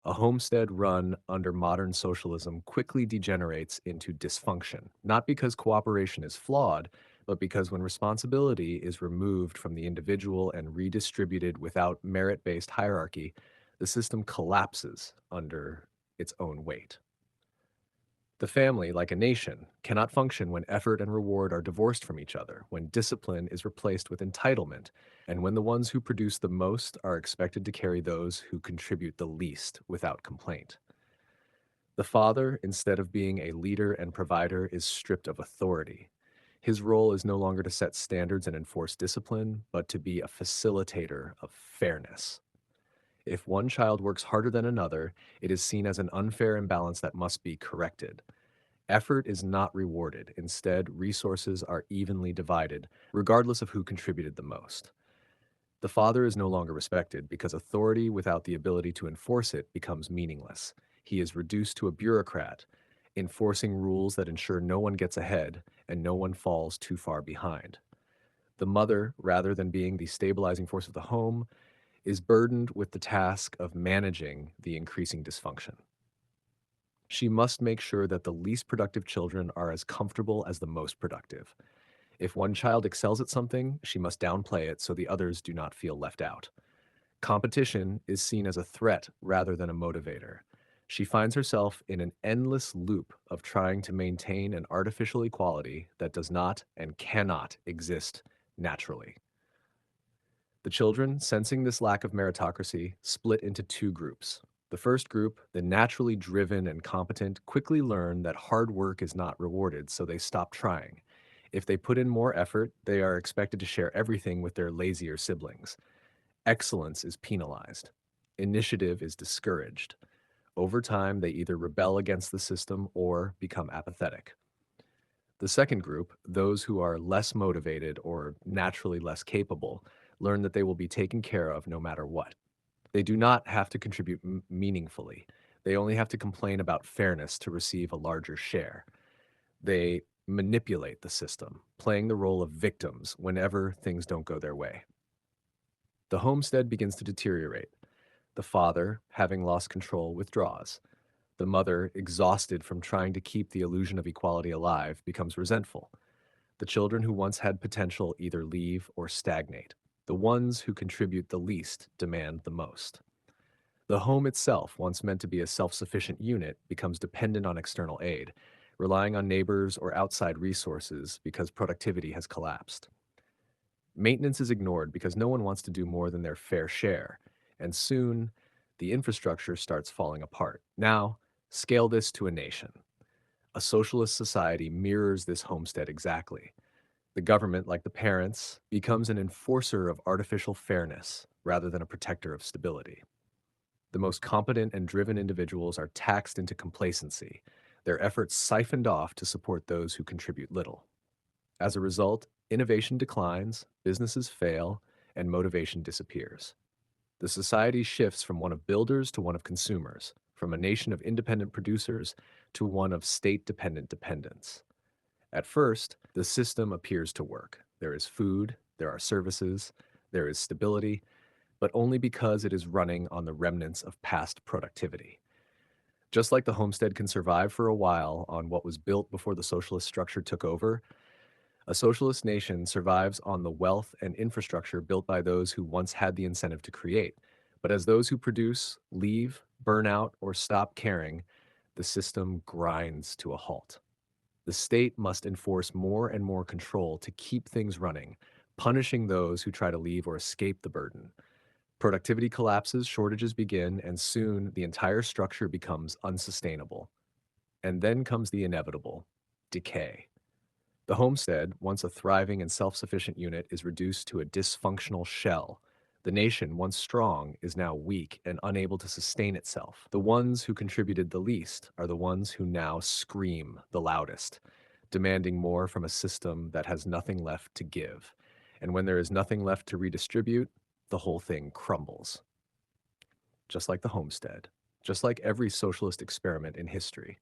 A homestead run under modern socialism quickly degenerates into dysfunction, not because cooperation is flawed, but because when responsibility is removed from the individual and redistributed without merit based hierarchy, the system collapses under its own weight. The family, like a nation, cannot function when effort and reward are divorced from each other, when discipline is replaced with entitlement, and when the ones who produce the most are expected to carry those who contribute the least without complaint. The father, instead of being a leader and provider, is stripped of authority. His role is no longer to set standards and enforce discipline, but to be a facilitator of fairness. If one child works harder than another, it is seen as an unfair imbalance that must be corrected. Effort is not rewarded. Instead, resources are evenly divided, regardless of who contributed the most. The father is no longer respected because authority without the ability to enforce it becomes meaningless. He is reduced to a bureaucrat, enforcing rules that ensure no one gets ahead and no one falls too far behind. The mother, rather than being the stabilizing force of the home, is burdened with the task of managing the increasing dysfunction. She must make sure that the least productive children are as comfortable as the most productive. If one child excels at something, she must downplay it so the others do not feel left out. Competition is seen as a threat rather than a motivator. She finds herself in an endless loop of trying to maintain an artificial equality that does not and cannot exist naturally. The children, sensing this lack of meritocracy, split into two groups. The first group, the naturally driven and competent, quickly learn that hard work is not rewarded, so they stop trying. If they put in more effort, they are expected to share everything with their lazier siblings. Excellence is penalized. Initiative is discouraged. Over time, they either rebel against the system or become apathetic. The second group, those who are less motivated or naturally less capable, learn that they will be taken care of no matter what. They do not have to contribute meaningfully. They only have to complain about fairness to receive a larger share. They manipulate the system, playing the role of victims whenever things don't go their way. The homestead begins to deteriorate. The father, having lost control, withdraws. The mother, exhausted from trying to keep the illusion of equality alive, becomes resentful. The children who once had potential either leave or stagnate. The ones who contribute the least demand the most. The home itself, once meant to be a self-sufficient unit, becomes dependent on external aid, relying on neighbors or outside resources because productivity has collapsed. Maintenance is ignored because no one wants to do more than their fair share, and soon the infrastructure starts falling apart. Now, scale this to a nation. A socialist society mirrors this homestead exactly. The government, like the parents, becomes an enforcer of artificial fairness rather than a protector of stability. The most competent and driven individuals are taxed into complacency, their efforts siphoned off to support those who contribute little. As a result, innovation declines, businesses fail, and motivation disappears. The society shifts from one of builders to one of consumers, from a nation of independent producers to one of state-dependent dependence. At first, the system appears to work. There is food, there are services, there is stability, but only because it is running on the remnants of past productivity. Just like the homestead can survive for a while on what was built before the socialist structure took over, a socialist nation survives on the wealth and infrastructure built by those who once had the incentive to create. But as those who produce leave, burn out, or stop caring, the system grinds to a halt. The state must enforce more and more control to keep things running, punishing those who try to leave or escape the burden. Productivity collapses, shortages begin, and soon the entire structure becomes unsustainable. And then comes the inevitable decay. The homestead, once a thriving and self-sufficient unit, is reduced to a dysfunctional shell. The nation, once strong, is now weak and unable to sustain itself. The ones who contributed the least are the ones who now scream the loudest, demanding more from a system that has nothing left to give. And when there is nothing left to redistribute, the whole thing crumbles. Just like the homestead, just like every socialist experiment in history.